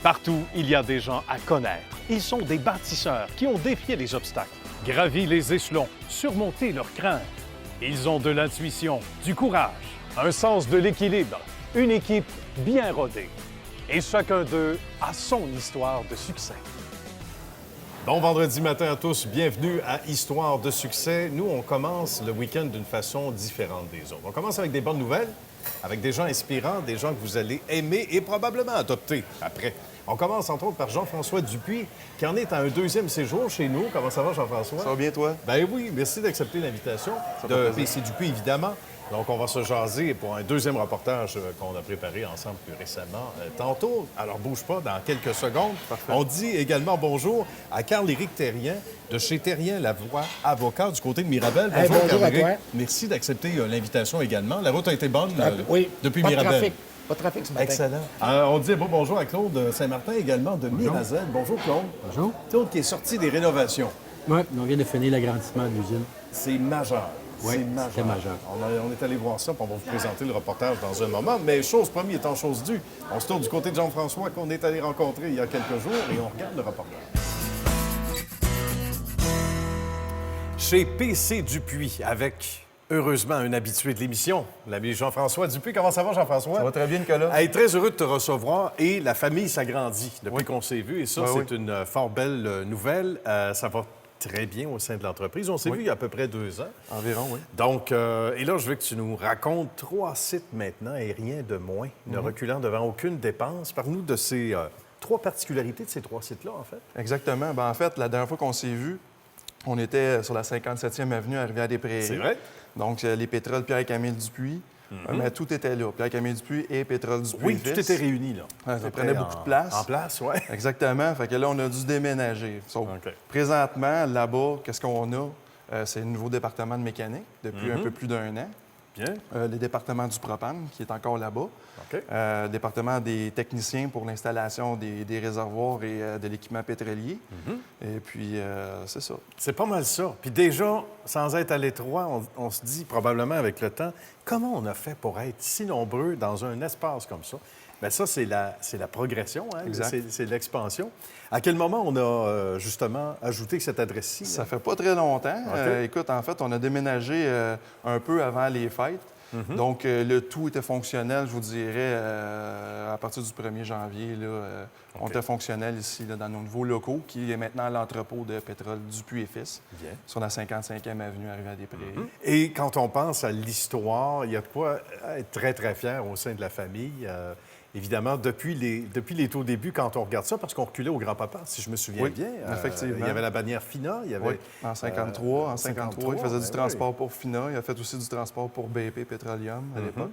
Partout, il y a des gens à connaître. Ils sont des bâtisseurs qui ont défié les obstacles, gravi les échelons, surmonté leurs craintes. Ils ont de l'intuition, du courage, un sens de l'équilibre, une équipe bien rodée. Et chacun d'eux a son histoire de succès. Bon vendredi matin à tous, bienvenue à Histoire de succès. Nous, on commence le week-end d'une façon différente des autres. On commence avec des bonnes nouvelles, avec des gens inspirants, des gens que vous allez aimer et probablement adopter après. On commence entre autres par Jean-François Dupuis, qui en est à un deuxième séjour chez nous. Comment ça va, Jean-François? Ça va bien, toi? Ben oui, merci d'accepter l'invitation de PC Dupuis, évidemment. Donc, on va se jaser pour un deuxième reportage qu'on a préparé ensemble plus récemment tantôt. Alors, bouge pas, dans quelques secondes. Parfait. On dit également bonjour à Carl-Éric Terrien de chez Terrien Lavoie, avocat du côté de Mirabel. Hey, bonjour à Carl-Éric. toi. Merci d'accepter l'invitation également. La route a été bonne Oui, depuis pas Mirabel. De trafic. Pas de trafic ce matin. Excellent. On dit bonjour à Claude Saint-Martin également de Mirazel. Bonjour, Claude. Bonjour. Claude qui est sorti des rénovations. Oui, on vient de finir l'agrandissement de l'usine. C'est majeur. Oui, c'est c'est majeur. On est allé voir ça, puis on va vous présenter le reportage dans un moment. Mais chose promise étant chose due, on se tourne du côté de Jean-François qu'on est allé rencontrer il y a quelques jours et on regarde le reportage. Chez PC Dupuis, avec heureusement un habitué de l'émission, l'ami Jean-François Dupuis. Comment ça va, Jean-François? Ça va très bien, Nicolas. Hey, très heureux de te recevoir et la famille s'agrandit depuis qu'on s'est vu et ça, Ben c'est une fort belle nouvelle. Ça va très bien au sein de l'entreprise. On s'est vu il y a à peu près 2 ans. Environ, oui. Donc, et là, je veux que tu nous racontes 3 sites maintenant et rien de moins, ne reculant devant aucune dépense. Parle-nous de ces 3 particularités de ces 3 sites-là, en fait. Exactement. Ben, en fait, la dernière fois qu'on s'est vu, on était sur la 57e avenue à Rivière-des-Prairies. C'est vrai? Donc, les pétroles Pierre-Camille Dupuis. Mais tout était là. Pierre-Camille Dupuis et Pétrole Dupuis. Oui, Fils. tout était réuni, là. Ouais, ça prenait beaucoup de place. En place, oui. Exactement. Fait que là, on a dû déménager. Sauf OK. présentement, là-bas, qu'est-ce qu'on a? C'est le nouveau département de mécanique depuis un peu plus d'1 an. Bien. Le département du propane, qui est encore là-bas. OK. Le département des techniciens pour l'installation des réservoirs et de l'équipement pétrolier. Et puis, c'est ça. C'est pas mal ça. Puis déjà, sans être à l'étroit, on se dit probablement avec le temps, comment on a fait pour être si nombreux dans un espace comme ça? Bien, ça, c'est la progression, hein? Exact. C'est l'expansion. À quel moment on a justement ajouté cette adresse-ci? Ça fait pas très longtemps. OK. Écoute, en fait, on a déménagé un peu avant les fêtes. Donc, le tout était fonctionnel, je vous dirais, à partir du 1er janvier. Là, on était fonctionnel ici, là, dans nos nouveaux locaux, qui est maintenant l'entrepôt de pétrole Dupuis et Fils, Bien. sur la 55e avenue à Rivière-des-Prairies. Et quand on pense à l'histoire, il y a de quoi être très, très fier au sein de la famille. Évidemment, depuis les tout débuts, quand on regarde ça, parce qu'on reculait au grand-papa, si je me souviens Oui, bien. effectivement. Il y avait la bannière FINA, il y avait... Oui, en 53. En 53, il faisait du ben transport pour FINA. Il a fait aussi du transport pour BP Petroleum à l'époque.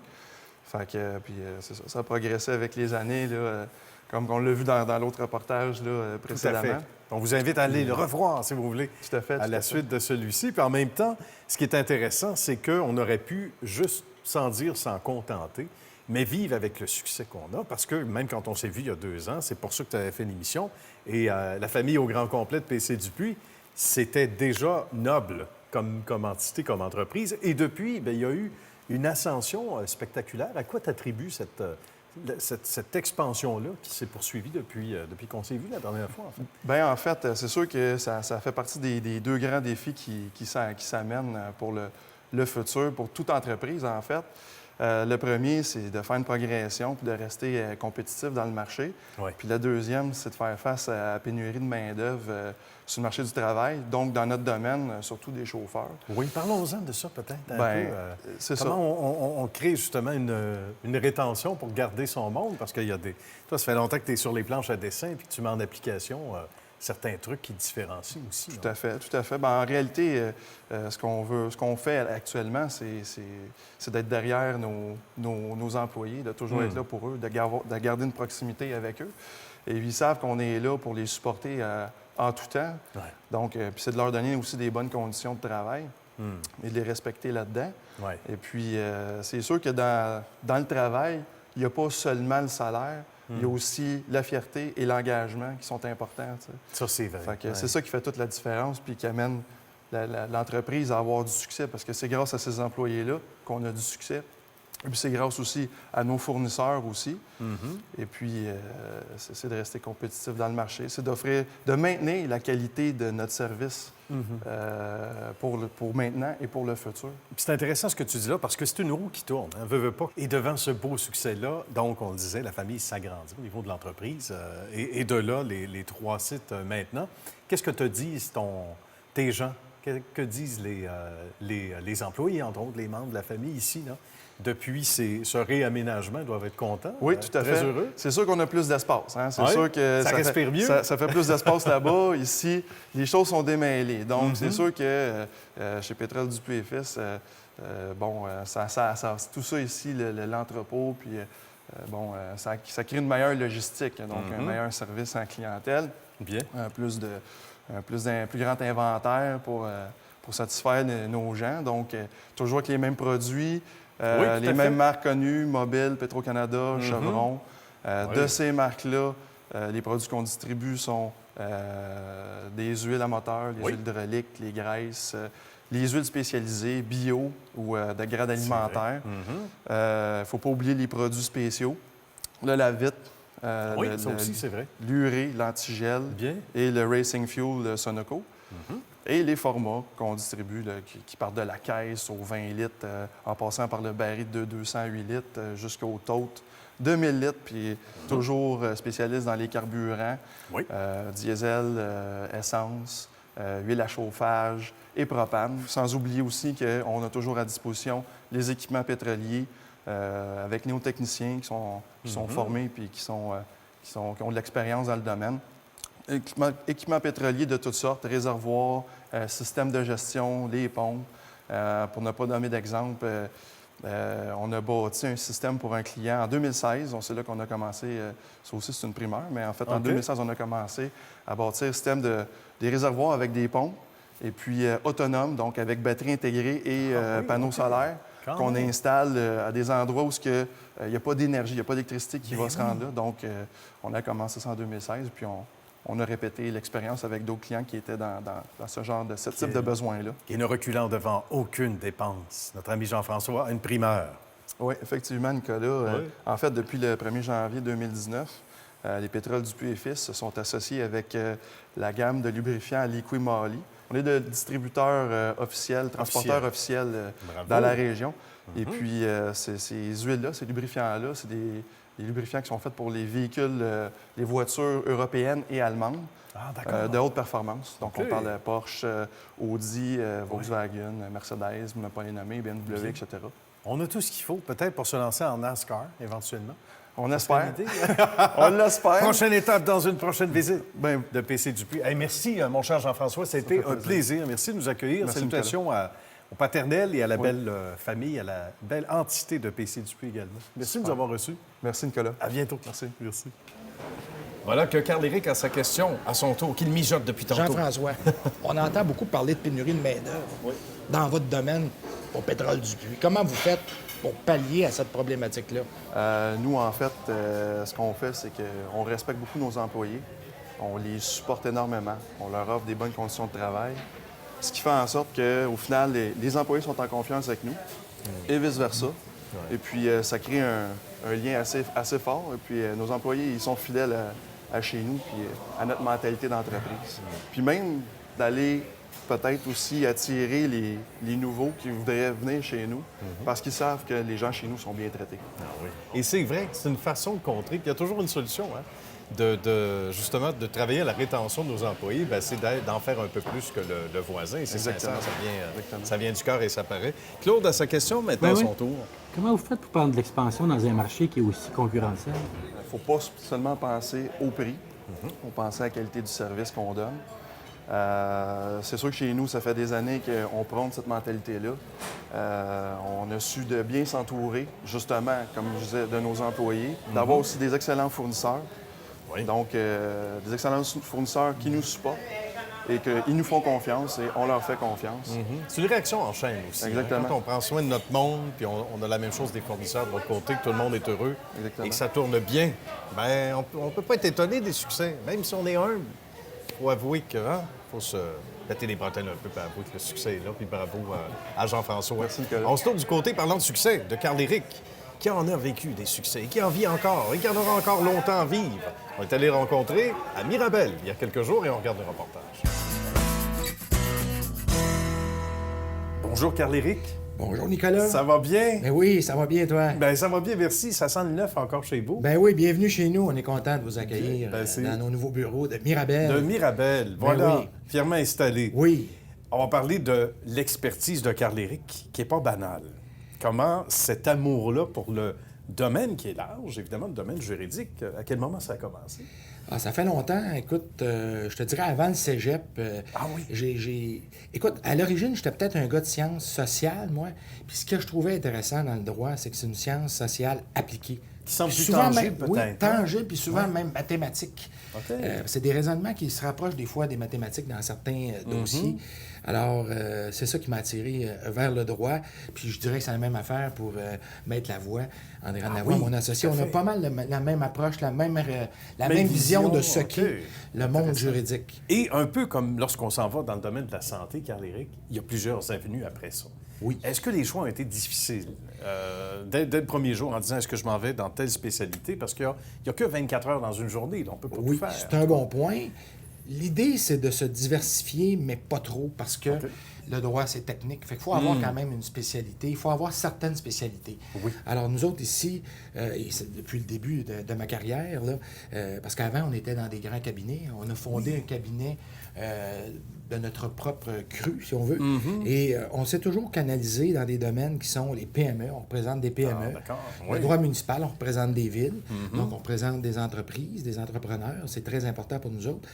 Fait que, puis, c'est ça. Ça a progressé avec les années, là, comme on l'a vu dans l'autre reportage là, Tout à précédemment. fait. On vous invite à aller le revoir, si vous voulez, Tout à fait. à la suite de celui-ci. Puis en même temps, ce qui est intéressant, c'est qu'on aurait pu, juste sans dire, s'en contenter, mais vivre avec le succès qu'on a, parce que même quand on s'est vu il y a 2 ans, c'est pour ça que tu avais fait l'émission, et la famille au grand complet de PC Dupuis, c'était déjà noble comme entité, comme entreprise. Et depuis, bien, il y a eu une ascension spectaculaire. À quoi t'attribues cette expansion-là qui s'est poursuivie depuis qu'on s'est vu la dernière fois, en fait? Bien, en fait, c'est sûr que ça fait partie des 2 grands défis qui s'amènent pour le futur, pour toute entreprise, en fait. Le premier, c'est de faire une progression puis de rester compétitif dans le marché. Oui. Puis le deuxième, c'est de faire face à la pénurie de main-d'œuvre sur le marché du travail, donc dans notre domaine, surtout des chauffeurs. Oui, parlons-en de ça peut-être un Bien, peu. c'est ça. Comment on crée justement une rétention pour garder son monde? Parce qu'il y a des... Toi, ça fait longtemps que tu es sur les planches à dessin puis que tu mets en application certains trucs qui différencient aussi. Tout à fait, tout à fait. Bien, en réalité, ce qu'on fait actuellement, c'est d'être derrière nos employés, de toujours être là pour eux, de garder une proximité avec eux. Et ils savent qu'on est là pour les supporter en tout temps. Ouais. Donc, puis c'est de leur donner aussi des bonnes conditions de travail et de les respecter là-dedans. Ouais. Et puis, c'est sûr que dans le travail, il n'y a pas seulement le salaire, il y a aussi la fierté et l'engagement qui sont importants. Tu sais. Ça, c'est vrai. Fait que Ouais. c'est ça qui fait toute la différence puis qui amène l'entreprise à avoir du succès parce que c'est grâce à ces employés-là qu'on a du succès. Et puis c'est grâce aussi à nos fournisseurs aussi. Et puis, c'est de rester compétitif dans le marché. C'est de maintenir la qualité de notre service pour maintenant et pour le futur. Puis c'est intéressant ce que tu dis là, parce que c'est une roue qui tourne, hein, veut pas. Et devant ce beau succès-là, donc, on le disait, la famille s'agrandit au niveau de l'entreprise. Et de là, les 3 sites maintenant. Qu'est-ce que te disent tes gens? Que disent les employés, entre autres, les membres de la famille ici, là? Depuis ce réaménagement, ils doivent être contents. Oui, tout à fait. Très heureux. C'est sûr qu'on a plus d'espace. Hein? C'est Ouais, sûr que ça respire mieux. Ça fait plus d'espace là-bas. Ici, les choses sont démêlées. Donc, c'est sûr que chez Pétrel Dupuis et Fils, tout ça ici, l'entrepôt, puis ça crée une meilleure logistique, donc un meilleur service en clientèle. Bien. Un plus grand inventaire pour satisfaire nos gens. Donc, toujours avec les mêmes produits. Les mêmes marques connues, Mobil, Petro-Canada, Chevron. De ces marques-là, les produits qu'on distribue sont des huiles à moteur, les huiles hydrauliques, les graisses, les huiles spécialisées, bio ou de grade alimentaire. Il ne faut pas oublier les produits spéciaux. La vitre, ça aussi, c'est vrai. l'urée, l'antigel et le Racing Fuel le Sonoco. Et les formats qu'on distribue, là, qui partent de la caisse aux 20 litres, en passant par le baril de 208 litres jusqu'au tote de 1000 litres, puis toujours spécialiste dans les carburants, diesel, essence, huile à chauffage et propane. Sans oublier aussi qu'on a toujours à disposition les équipements pétroliers avec néotechniciens qui sont formés puis qui ont de l'expérience dans le domaine. Équipements pétroliers de toutes sortes, réservoirs, systèmes de gestion, les pompes. Pour ne pas donner d'exemple, on a bâti un système pour un client en 2016. C'est là qu'on a commencé, ça aussi c'est une primeur, mais en fait en 2016, on a commencé à bâtir un système des réservoirs avec des pompes et puis autonomes, donc avec batterie intégrée et panneaux solaires qu'on installe à des endroits où il n'y a pas d'énergie, il n'y a pas d'électricité qui va se rendre là. Donc, on a commencé ça en 2016, puis on a répété l'expérience avec d'autres clients qui étaient dans ce type de besoin-là. Et ne reculant devant aucune dépense. Notre ami Jean-François a une primeur. Oui, effectivement, Nicolas. En fait, depuis le 1er janvier 2019, les Pétrole Dupuis et Fils se sont associés avec la gamme de lubrifiants Liqui-Moly. On est le distributeur officiel, transporteur officiel dans la région. Et puis, ces huiles-là, ces lubrifiants-là, c'est des lubrifiants qui sont faits pour les véhicules, les voitures européennes et allemandes de haute performance. Donc, on parle de Porsche, Audi, Volkswagen, Mercedes, ne pas les nommer, BMW, etc. On a tout ce qu'il faut, peut-être, pour se lancer en NASCAR, éventuellement. On espère. On l'espère. Prochaine étape dans une prochaine visite de PC Dupuis. Hey, merci, mon cher Jean-François. C'était un plaisir. Merci de nous accueillir. Merci, salutations au paternel et à la belle famille, à la belle entité de PC Dupuis également. Merci de nous avoir reçus. Merci, Nicolas. À bientôt. Merci. Merci. Voilà que Carl-Éric a sa question à son tour, qu'il mijote depuis tantôt. Jean-François, on entend beaucoup parler de pénurie de main-d'œuvre dans votre domaine au Pétrole Dupuis. Comment vous faites pour pallier à cette problématique-là? Nous, en fait, ce qu'on fait, c'est qu'on respecte beaucoup nos employés. On les supporte énormément. On leur offre des bonnes conditions de travail. Ce qui fait en sorte qu'au final, les employés sont en confiance avec nous et vice-versa. Et puis, ça crée un lien assez fort. Et puis, nos employés, ils sont fidèles à chez nous puis à notre mentalité d'entreprise. Puis même d'aller peut-être aussi attirer les nouveaux qui voudraient venir chez nous parce qu'ils savent que les gens chez nous sont bien traités. Et c'est vrai que c'est une façon de contrer. Puis il y a toujours une solution, hein? Justement, de travailler à la rétention de nos employés, bien, c'est d'en faire un peu plus que le voisin. Et c'est sincère, ça vient du cœur et ça paraît. Claude a sa question, maintenant à son tour. Comment vous faites pour prendre de l'expansion dans un marché qui est aussi concurrentiel? Il ne faut pas seulement penser au prix. Il faut penser à la qualité du service qu'on donne. C'est sûr que chez nous, ça fait des années qu'on prône cette mentalité-là. On a su de bien s'entourer, justement, comme je disais, de nos employés, d'avoir aussi des excellents fournisseurs. Donc, des excellents fournisseurs qui nous supportent et qu'ils nous font confiance et on leur fait confiance. C'est une réaction en chaîne aussi. Exactement. Quand on prend soin de notre monde, puis on a la même chose des fournisseurs de l'autre côté, que tout le monde est heureux et que ça tourne bien, bien, on ne peut pas être étonné des succès. Même si on est humble, il faut avouer que faut se péter les bretelles un peu pour avouer que le succès est là. Puis bravo à Jean-François. Merci, Nicolas. On se tourne du côté, parlant de succès, de Carl-Éric. qui en a vécu des succès, qui en vit encore et qui en aura encore longtemps à vivre. On est allé rencontrer à Mirabel il y a quelques jours et on regarde le reportage. Bonjour, Carl-Éric. Bonjour, Nicolas. Ça va bien? Ben oui, ça va bien, toi? Ben ça va bien, merci. Ça sent le neuf encore chez vous. Ben oui, bienvenue chez nous. On est content de vous accueillir Ben, dans nos nouveaux bureaux de Mirabel. De Mirabel, voilà, oui. fièrement installé. Oui. On va parler de l'expertise de Carl-Éric, qui n'est pas banale. Comment cet amour-là pour le domaine qui est large, évidemment, le domaine juridique, à quel moment ça a commencé? Ah, ça fait longtemps. Écoute, je te dirais avant le cégep. Ah oui? Écoute, à l'origine, j'étais peut-être un gars de sciences sociales, moi. Puis ce que je trouvais intéressant dans le droit, c'est que c'est une science sociale appliquée. Qui semble plus Souvent tangible, même, peut-être. oui, hein? tangible, puis souvent même mathématique. OK. C'est des raisonnements qui se rapprochent des fois des mathématiques dans certains dossiers. Alors, c'est ça qui m'a attiré vers le droit. Puis je dirais que c'est la même affaire pour Maître Lavoie, André Lavoie, oui, mon associé. tout à On a fait. pas mal la même approche, la même Même vision de vision, ce qu'est OK. le monde Intéressant. juridique. Et un peu comme lorsqu'on s'en va dans le domaine de la santé, Carl-Éric, il y a plusieurs avenues après ça. Oui. Est-ce que les choix ont été difficiles dès le premier jour en disant est-ce que je m'en vais dans telle spécialité? Parce qu'il n'y a que 24 heures dans une journée, là, on ne peut pas Oui, tout faire. c'est un bon point. L'idée, c'est de se diversifier, mais pas trop, parce que le droit, c'est technique. Fait qu'il faut avoir quand même une spécialité. Il faut avoir certaines spécialités. Oui. Alors, nous autres, ici, et c'est depuis le début de ma carrière, là, parce qu'avant, on était dans des grands cabinets. On a fondé un cabinet de notre propre cru, si on veut. Et on s'est toujours canalisé dans des domaines qui sont les PME. On représente des PME. Ah, d'accord. Le Oui. droit municipal, on représente des villes. Donc, on représente des entreprises, des entrepreneurs. C'est très important pour nous autres.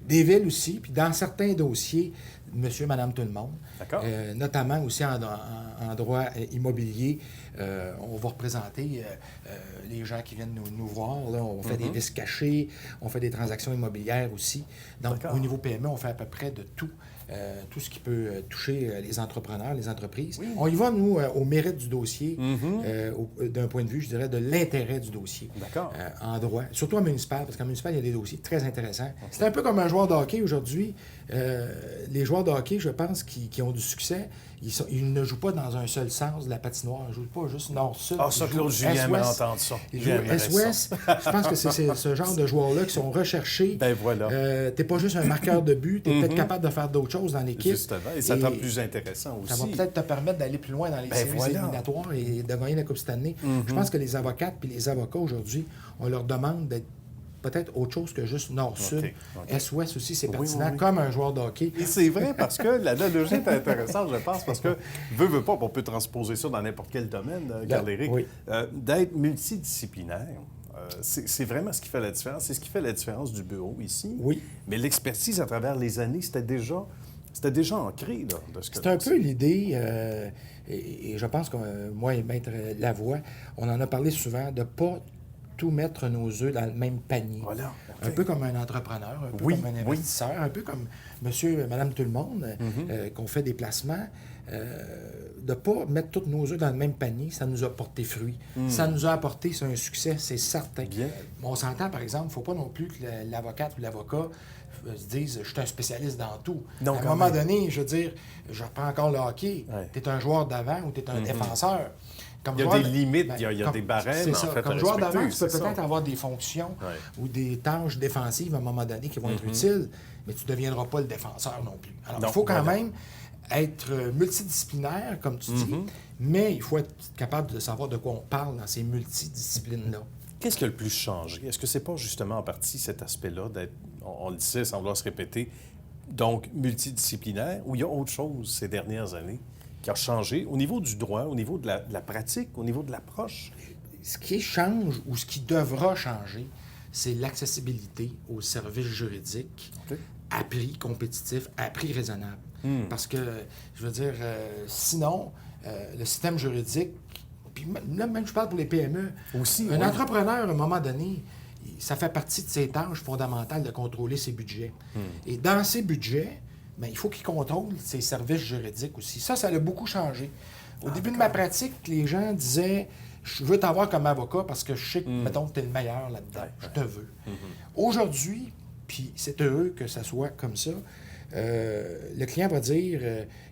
Des villes aussi. Puis dans certains dossiers, monsieur, madame, tout le monde. D'accord. Notamment aussi en droit immobilier, on va représenter les gens qui viennent nous voir. Là. On fait des vices cachés, on fait des transactions immobilières aussi. Donc, D'accord. au niveau PME, on fait à peu près de tout. Tout ce qui peut toucher les entrepreneurs, les entreprises. On y va, nous, au mérite du dossier, d'un point de vue, je dirais, de l'intérêt du dossier. D'accord. En droit. Surtout en municipal, parce qu'en municipal, il y a des dossiers très intéressants. C'est un peu comme un joueur de hockey aujourd'hui. Les joueurs de hockey, je pense, qui ont du succès, ils ne jouent pas dans un seul sens de la patinoire. Ils ne jouent pas juste nord-sud. Ah, ça, Ils jouent Claude Julien m'a est-ouest. entendu ça. Ils jouent J'aimerais ça. est-ouest. Je pense que c'est ce genre de joueurs-là qui sont recherchés. Ben voilà. T'es pas juste un marqueur de but, t'es peut-être capable de faire d'autres choses dans l'équipe. Justement. Et ça te rend plus intéressant aussi. Ça va peut-être te permettre d'aller plus loin dans les séries voilà. éliminatoires et de gagner la Coupe cette année. Je pense que les avocates puis les avocats aujourd'hui, on leur demande d'être peut-être autre chose que juste nord-sud. OK. Est-ouest aussi, c'est Oui, pertinent, oui. comme un joueur de hockey. Et c'est vrai parce que l'analogie est intéressante, je pense, parce que veut pas, on peut transposer ça dans n'importe quel domaine, Carl-Éric. Oui. D'être multidisciplinaire, c'est vraiment ce qui fait la différence. C'est ce qui fait la différence du bureau ici. Oui. Mais l'expertise à travers les années, c'était déjà ancré là, de ce que C'est un peu l'idée, et je pense que moi et Maître Lavoie, on en a parlé souvent, de ne pas tout mettre nos œufs dans le même panier. Voilà. OK. Un peu comme un entrepreneur, un peu Oui, comme un investisseur, un peu comme monsieur, madame, tout le monde, qu'on fait des placements. De ne pas mettre tous nos œufs dans le même panier, ça nous a porté fruit. Ça nous a apporté un succès, c'est certain. Bien. On s'entend, par exemple, il ne faut pas non plus que l'avocate ou l'avocat se dise « je suis un spécialiste dans tout ». Non, À un quand moment même. donné, je veux dire, je reprends encore le hockey, Ouais. tu es un joueur d'avant ou tu es un défenseur. Comme Il y a joueur des de- limites, ben, il y a comme- des barèmes, c'est en ça. fait, à Comme joueur respecter, d'avant, tu peux c'est peut-être ça. avoir des fonctions Ouais. ou des tâches défensives à un moment donné qui vont être utiles, mais tu ne deviendras pas le défenseur non plus. Alors, Non, il faut quand voilà. même être multidisciplinaire, comme tu dis, mais il faut être capable de savoir de quoi on parle dans ces multidisciplines-là. Qu'est-ce qui a le plus changé? Est-ce que c'est pas justement en partie cet aspect-là d'être, on le disait sans vouloir se répéter, donc multidisciplinaire, ou il y a autre chose ces dernières années qui a changé au niveau du droit, au niveau de la pratique, au niveau de l'approche? Ce qui change ou ce qui devra changer, c'est l'accessibilité aux services juridiques OK. à prix compétitif, à prix raisonnable. Parce que, je veux dire, sinon, le système juridique, puis là, même je parle pour les PME, Aussi, un oui. entrepreneur, à un moment donné, ça fait partie de ses tâches fondamentales de contrôler ses budgets. Et dans ces budgets, bien, il faut qu'il contrôle ses services juridiques aussi. Ça a beaucoup changé. Au début de ma pratique, les gens disaient « Je veux t'avoir comme avocat parce que je sais que, mettons, tu es le meilleur là-dedans. Je te veux. Aujourd'hui, puis c'est heureux que ça soit comme ça, le client va dire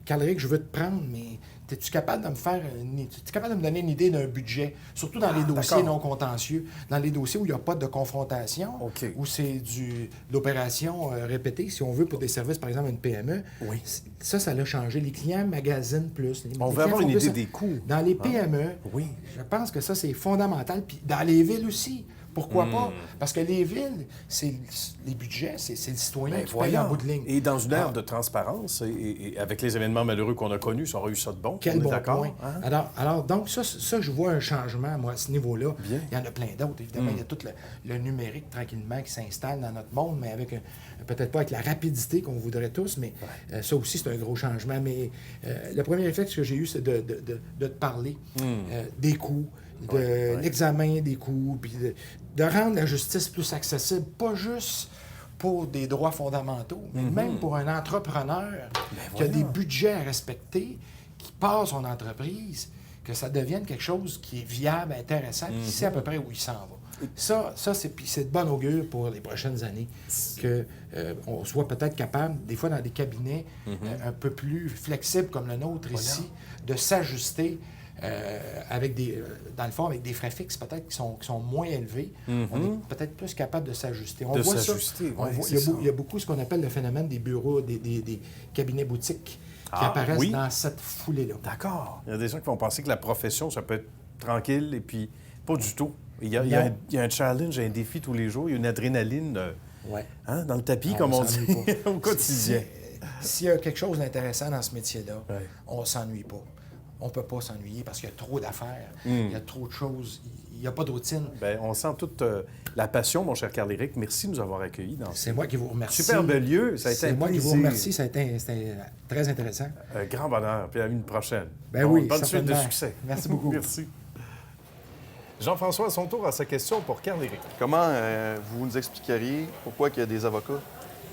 Carl-Éric, je veux te prendre, mais es-tu capable de me faire es-tu capable de me donner une idée d'un budget? Surtout dans les dossiers d'accord. non contentieux, dans les dossiers où il n'y a pas de confrontation, OK. où c'est de l'opération répétée, si on veut, pour des services, par exemple, une PME. Oui. Ça l'a changé. Les clients magasinent plus. On veut avoir une idée des coûts. Dans les PME, Oui. je pense que ça, c'est fondamental. Puis dans les villes aussi. Pourquoi pas? Parce que les villes, les budgets, c'est le citoyen qui paye en bout de ligne. Et dans une ère de transparence, et avec les événements malheureux qu'on a connus, ça aurait eu ça de bon. Quel on est bon d'accord, point. hein? Alors, donc, ça, je vois un changement, moi, à ce niveau-là. Bien. Il y en a plein d'autres, évidemment. Il y a tout le numérique, tranquillement, qui s'installe dans notre monde, mais avec peut-être pas avec la rapidité qu'on voudrait tous, mais ça aussi, c'est un gros changement. Mais le premier réflexe que j'ai eu, c'est de te parler des coûts, de l'examen des coûts, puis de rendre la justice plus accessible, pas juste pour des droits fondamentaux, mais même pour un entrepreneur qui a des budgets à respecter, qui part son entreprise, que ça devienne quelque chose qui est viable, intéressant, qui sait à peu près où il s'en va. Ça c'est de bon augure pour les prochaines années, qu'on soit peut-être capable, des fois dans des cabinets un peu plus flexibles comme le nôtre ici, de s'ajuster avec dans le fond, avec des frais fixes peut-être qui sont moins élevés. On est peut-être plus capable de s'ajuster. On voit ça. Il y a beaucoup ce qu'on appelle le phénomène des bureaux, des cabinets boutiques qui apparaissent dans cette foulée-là. D'accord. Il y a des gens qui vont penser que la profession, ça peut être tranquille, et puis pas du tout. Il y a un challenge, un défi tous les jours, il y a une adrénaline dans le tapis, comme on dit, au quotidien. S'il y a quelque chose d'intéressant dans ce métier-là, on ne s'ennuie pas. On ne peut pas s'ennuyer parce qu'il y a trop d'affaires, il y a trop de choses, il n'y a pas de routine. Bien, on sent toute la passion, mon cher Carl-Éric. Merci de nous avoir accueillis dans C'est moi qui vous remercie. Superbe lieu. Ça a été C'est moi qui vous remercie. C'était très intéressant. Un grand bonheur. Puis à une prochaine. Ben oui, bonne suite de certainement. succès. Merci beaucoup. Merci. Jean-François, à son tour, a sa question pour Carl-Éric. Comment vous nous expliqueriez pourquoi il y a des avocats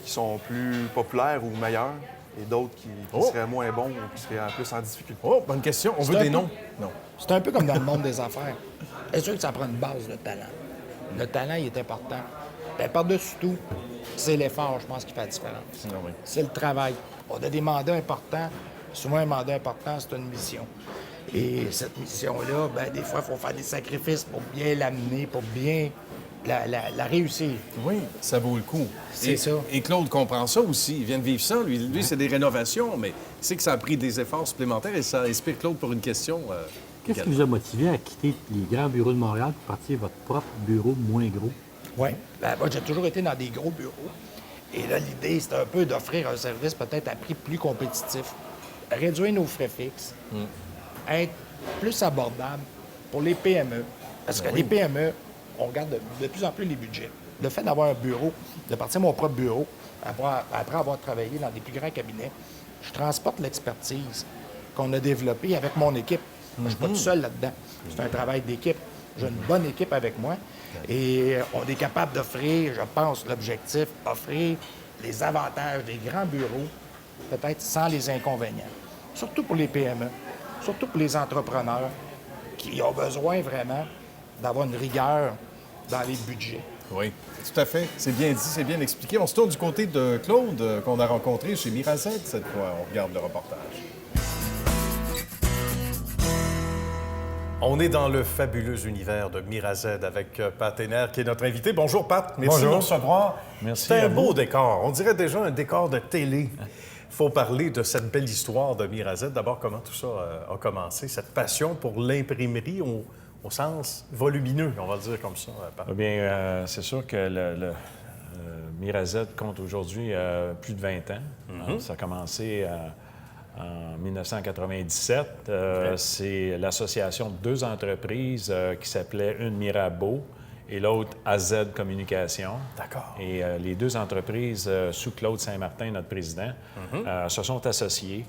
qui sont plus populaires ou meilleurs et d'autres qui seraient moins bons ou qui seraient plus en difficulté? Oh, bonne question. On veut des noms. Non. C'est un peu comme dans le monde des affaires. C'est sûr que ça prend une base, le talent. Le talent, il est important. Bien, par-dessus tout, c'est l'effort, je pense, qui fait la différence. Ah oui. C'est le travail. On a des mandats importants. Souvent, un mandat important, c'est une mission. Et cette mission-là, bien, des fois, il faut faire des sacrifices pour bien l'amener, pour bien la réussir. Oui, ça vaut le coup. C'est ça. Et Claude comprend ça aussi. Il vient de vivre ça. Lui c'est des rénovations, mais il sait que ça a pris des efforts supplémentaires et ça inspire Claude pour une question. Qu'est-ce qui vous a motivé à quitter les grands bureaux de Montréal pour partir votre propre bureau moins gros? Oui. Ben, moi, j'ai toujours été dans des gros bureaux. Et là, l'idée, c'était un peu d'offrir un service peut-être à prix plus compétitif, réduire nos frais fixes, être plus abordable pour les PME. Parce que les PME, on regarde de plus en plus les budgets. Le fait d'avoir un bureau, de partir mon propre bureau, après avoir travaillé dans des plus grands cabinets, je transporte l'expertise qu'on a développée avec mon équipe. Je ne suis pas tout seul là-dedans. C'est un travail d'équipe. J'ai une bonne équipe avec moi. Et on est capable d'offrir, je pense, l'objectif, offrir les avantages des grands bureaux, peut-être sans les inconvénients. Surtout pour les PME, surtout pour les entrepreneurs qui ont besoin vraiment d'avoir une rigueur dans les budgets. Oui, tout à fait. C'est bien dit, c'est bien expliqué. On se tourne du côté de Claude, qu'on a rencontré chez Mirazet cette fois. On regarde le reportage. On est dans le fabuleux univers de Mirazet avec Pat Henner, qui est notre invité. Bonjour, Pat. Merci de nous recevoir. Merci C'est à un beau vous. décor. On dirait déjà un décor de télé. Il faut parler de cette belle histoire de Mirazet. D'abord, comment tout ça a commencé, cette passion pour l'imprimerie au sens volumineux, on va le dire comme ça, Pat. Eh bien, c'est sûr que le Mirazet compte aujourd'hui plus de 20 ans. Ça a commencé en 1997. C'est l'association de deux entreprises qui s'appelaient une Mirabeau et l'autre AZ Communication. D'accord. Et les deux entreprises, sous Claude Saint-Martin, notre président, se sont associées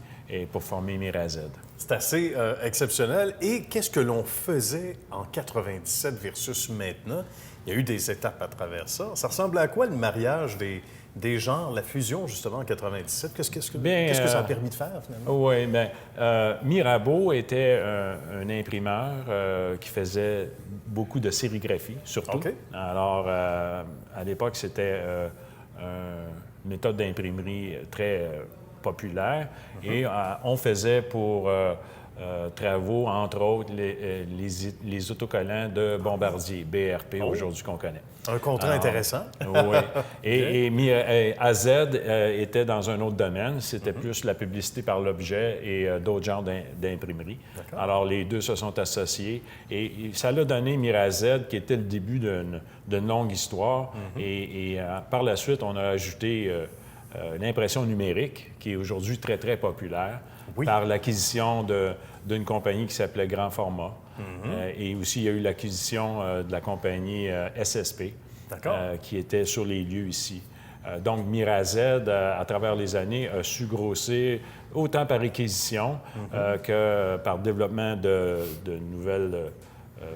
pour former Mirazet. C'est assez exceptionnel. Et qu'est-ce que l'on faisait en 97 versus maintenant? Il y a eu des étapes à travers ça. Ça ressemble à quoi le mariage des genres, la fusion justement en 97? Qu'est-ce que ça a permis de faire finalement? Oui, bien, Mirabeau était un imprimeur qui faisait beaucoup de sérigraphie, surtout. OK. Alors, à l'époque, c'était une méthode d'imprimerie très populaire. Et on faisait pour travaux, entre autres, les autocollants de Bombardier, BRP, aujourd'hui qu'on connaît. Un contrat intéressant. Oui. Et AZ était dans un autre domaine. C'était plus la publicité par l'objet et d'autres genres d'imprimerie. Alors, les deux se sont associés. Et ça l'a donné Mirazed, qui était le début d'une longue histoire. Et par la suite, on a ajouté l'impression numérique, qui est aujourd'hui très, très populaire, par l'acquisition d'une compagnie qui s'appelait Grand Format. Et aussi, il y a eu l'acquisition de la compagnie SSP, qui était sur les lieux ici. Donc, Mirazed, à travers les années, a su grossir autant par acquisition que par développement de nouvelles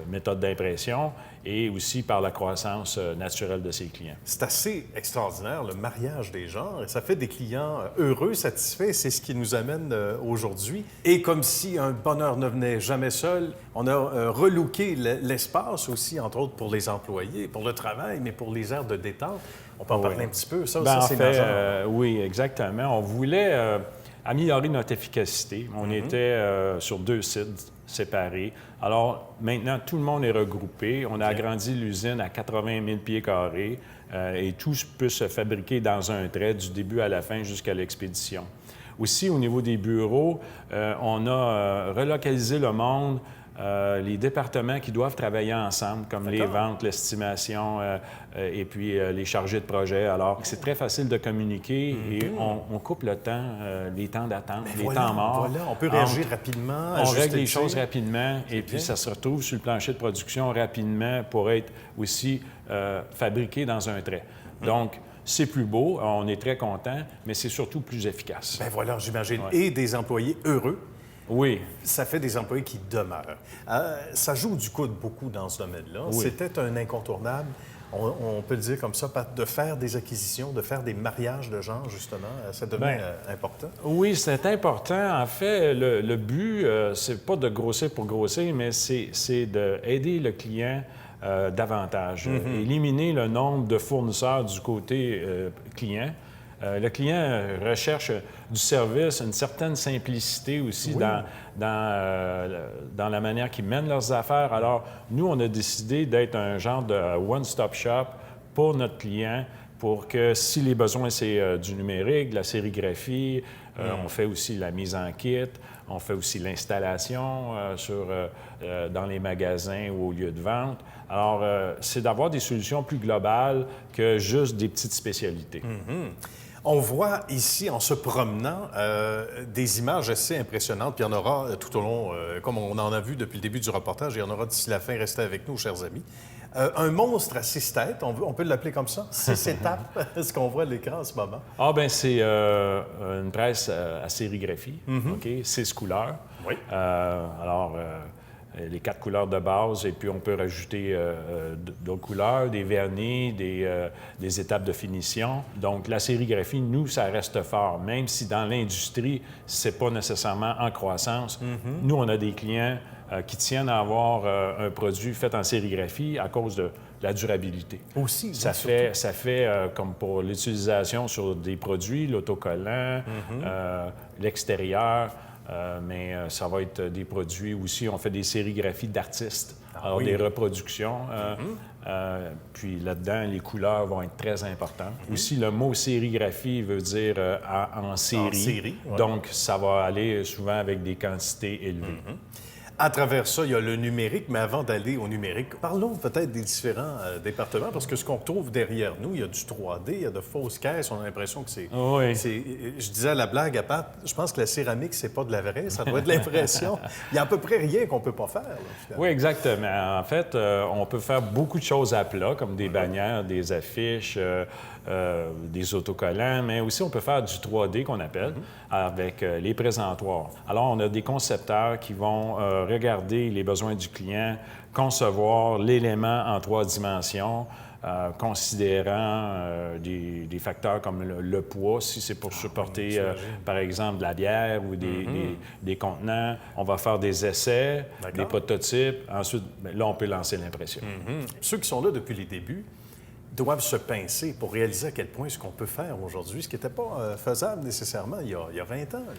méthodes d'impression et aussi par la croissance naturelle de ses clients. C'est assez extraordinaire, le mariage des genres. Et ça fait des clients heureux, satisfaits. C'est ce qui nous amène aujourd'hui. Et comme si un bonheur ne venait jamais seul, on a relooké l'espace aussi, entre autres pour les employés, pour le travail, mais pour les aires de détente. On peut en parler un petit peu. Ça aussi, c'est majeur. Oui, exactement. On voulait améliorer notre efficacité. On était sur 2 sites séparés. Alors, maintenant, tout le monde est regroupé. On a agrandi l'usine à 80 000 pieds carrés et tout peut se fabriquer dans un trait du début à la fin jusqu'à l'expédition. Aussi, au niveau des bureaux, on a relocalisé le monde, les départements qui doivent travailler ensemble, comme les ventes, l'estimation et puis les chargés de projet. Alors, c'est très facile de communiquer et on coupe le temps, les temps d'attente, les temps morts. Voilà, on peut réagir rapidement. On règle les choses rapidement et puis ça se retrouve sur le plancher de production rapidement pour être aussi fabriqué dans un trait. Donc, c'est plus beau, on est très content, mais c'est surtout plus efficace. Bien voilà, j'imagine. Et des employés heureux. Oui. Ça fait des employés qui demeurent. Ça joue du coude beaucoup dans ce domaine-là. Oui. C'était un incontournable, on peut le dire comme ça, de faire des acquisitions, de faire des mariages de genre, justement. Ça devient important. Oui, c'est important. En fait, le but, c'est pas de grossir pour grossir, mais c'est d'aider le client davantage. Éliminer le nombre de fournisseurs du côté client. Le client recherche du service, une certaine simplicité aussi dans la manière qu'ils mènent leurs affaires. Alors, nous, on a décidé d'être un genre de one-stop shop pour notre client pour que si les besoins, c'est du numérique, de la sérigraphie, on fait aussi la mise en kit, on fait aussi l'installation dans les magasins ou au lieu de vente. Alors, c'est d'avoir des solutions plus globales que juste des petites spécialités. On voit ici, en se promenant, des images assez impressionnantes. Puis il y en aura tout au long, comme on en a vu depuis le début du reportage, il y en aura d'ici la fin. Restez avec nous, chers amis. Un monstre à 6 têtes, on peut l'appeler comme ça, 6 étapes, ce qu'on voit à l'écran en ce moment. Ah bien, c'est une presse à sérigraphie, 6 couleurs. Oui. Alors, les 4 couleurs de base, et puis on peut rajouter d'autres couleurs, des vernis, des étapes de finition. Donc, la sérigraphie, nous, ça reste fort, même si dans l'industrie, c'est pas nécessairement en croissance. Nous, on a des clients qui tiennent à avoir un produit fait en sérigraphie à cause de la durabilité. Aussi, ça fait comme pour l'utilisation sur des produits, l'autocollant, l'extérieur, mais ça va être des produits aussi. On fait des sérigraphies d'artistes, alors des reproductions. Puis là-dedans, les couleurs vont être très importantes. Aussi, le mot sérigraphie veut dire en série. En série, Donc, ça va aller souvent avec des quantités élevées. À travers ça, il y a le numérique, mais avant d'aller au numérique, parlons peut-être des différents départements, parce que ce qu'on trouve derrière nous, il y a du 3D, il y a de fausses caisses, on a l'impression que c'est... Je disais à la blague à Pat, je pense que la céramique, c'est pas de la vraie, ça doit être de l'impression. Il y a à peu près rien qu'on peut pas faire. Là, oui, exactement. En fait, on peut faire beaucoup de choses à plat, comme des bannières, des affiches, des autocollants, mais aussi on peut faire du 3D qu'on appelle avec les présentoirs. Alors, on a des concepteurs qui vont regarder les besoins du client, concevoir l'élément en 3 dimensions, considérant des facteurs comme le poids, si c'est pour supporter, par exemple, de la bière ou des contenants. On va faire des essais, des prototypes. Ensuite, là, on peut lancer l'impression. Ceux qui sont là depuis les débuts, doivent se pincer pour réaliser à quel point ce qu'on peut faire aujourd'hui, ce qui n'était pas faisable nécessairement il y a 20 ans. Là.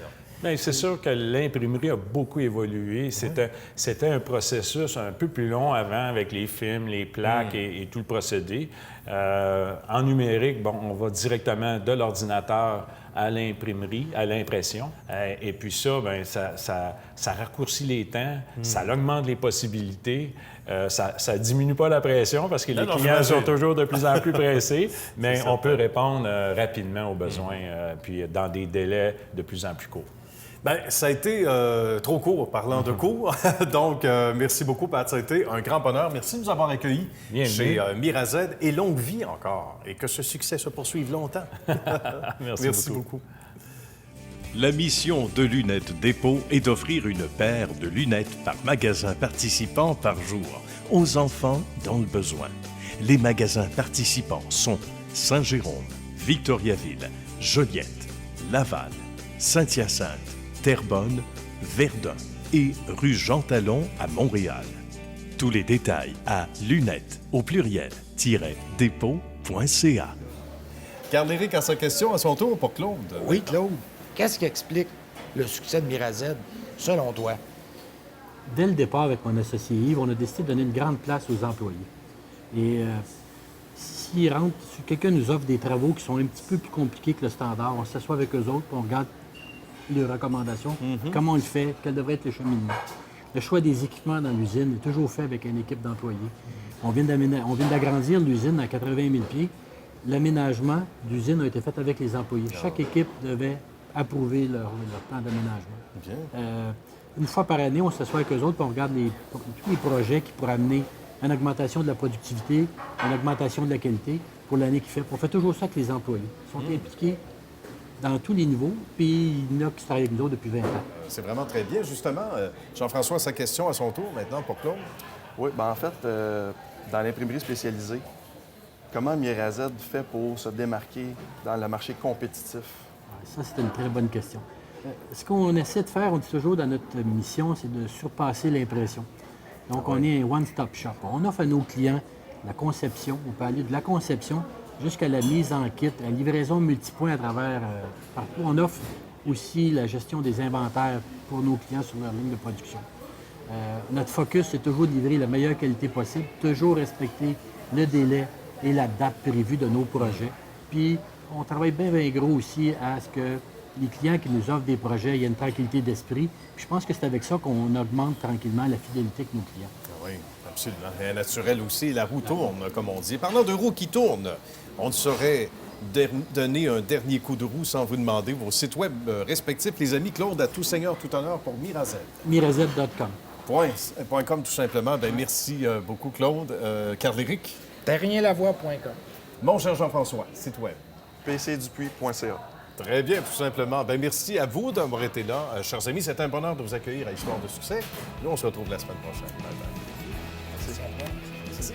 Bien, c'est sûr que l'imprimerie a beaucoup évolué. C'était un processus un peu plus long avant avec les films, les plaques et tout le procédé. En numérique, bon, on va directement de l'ordinateur à l'imprimerie, à l'impression. Et puis ça, bien, ça raccourcit les temps, ça augmente les possibilités. Ça ne diminue pas la pression parce que les clients sont toujours de plus en plus pressés, mais on peut répondre rapidement aux besoins puis dans des délais de plus en plus courts. Bien, ça a été trop court, parlant de cours. Donc, merci beaucoup, Pat. Ça a été un grand bonheur. Merci de nous avoir accueillis chez Mirazed et longue vie encore. Et que ce succès se poursuive longtemps. Merci beaucoup. La mission de Lunettes Dépôt est d'offrir une paire de lunettes par magasin participant par jour aux enfants dans le besoin. Les magasins participants sont Saint-Jérôme, Victoriaville, Joliette, Laval, Saint-Hyacinthe, Terrebonne, Verdun et rue Jean Talon à Montréal. Tous les détails à lunettes au pluriel-dépôt.ca. Carl-Éric a sa question à son tour pour Claude. Oui, Claude. Qu'est-ce qui explique le succès de Mirazed, selon toi? Dès le départ, avec mon associé Yves, on a décidé de donner une grande place aux employés. Et si quelqu'un nous offre des travaux qui sont un petit peu plus compliqués que le standard, on s'assoit avec eux autres, puis on regarde les recommandations, comment on le fait, quel devrait être le cheminement. Le choix des équipements dans l'usine est toujours fait avec une équipe d'employés. On vient d'agrandir l'usine à 80 000 pieds. L'aménagement d'usine a été fait avec les employés. Chaque équipe devait approuver leur plan d'aménagement. Une fois par année, on s'assoit avec eux autres et on regarde tous les projets qui pourraient amener une augmentation de la productivité, une augmentation de la qualité pour l'année qui fait. On fait toujours ça avec les employés. Ils sont impliqués dans tous les niveaux, puis il y en a qui travaillent avec nous autres depuis 20 ans. C'est vraiment très bien. Justement, Jean-François, sa question à son tour maintenant pour Claude. Oui, bien en fait, dans l'imprimerie spécialisée, comment Mirazed fait pour se démarquer dans le marché compétitif? Ça, c'est une très bonne question. Ce qu'on essaie de faire, on dit toujours dans notre mission, c'est de surpasser l'impression. Donc, on est un one-stop shop. On offre à nos clients la conception. On peut aller de la conception jusqu'à la mise en kit, la livraison multipoint à travers partout. On offre aussi la gestion des inventaires pour nos clients sur leur ligne de production. Notre focus, c'est toujours de livrer la meilleure qualité possible, toujours respecter le délai et la date prévue de nos projets. Puis, on travaille bien gros aussi à ce que les clients qui nous offrent des projets, il y a une tranquillité d'esprit. Puis je pense que c'est avec ça qu'on augmente tranquillement la fidélité avec nos clients. Oui, absolument. Et naturel aussi, la roue tourne, comme on dit. Parlant de roues qui tournent, on ne saurait donner un dernier coup de roue sans vous demander vos sites web respectifs, les amis. Claude, à tout seigneur, tout honneur pour Mirazed. Mirazed.com. .com, tout simplement. Bien, merci beaucoup, Claude. Carl-Éric. Terrienlavoie.com. Mon cher Jean-François, site web. pcdupuis.ca. Très bien, tout simplement. Bien, merci à vous d'avoir été là. Chers amis, c'est un bonheur de vous accueillir à Histoire de succès. Nous, on se retrouve la semaine prochaine. Bye bye. Merci.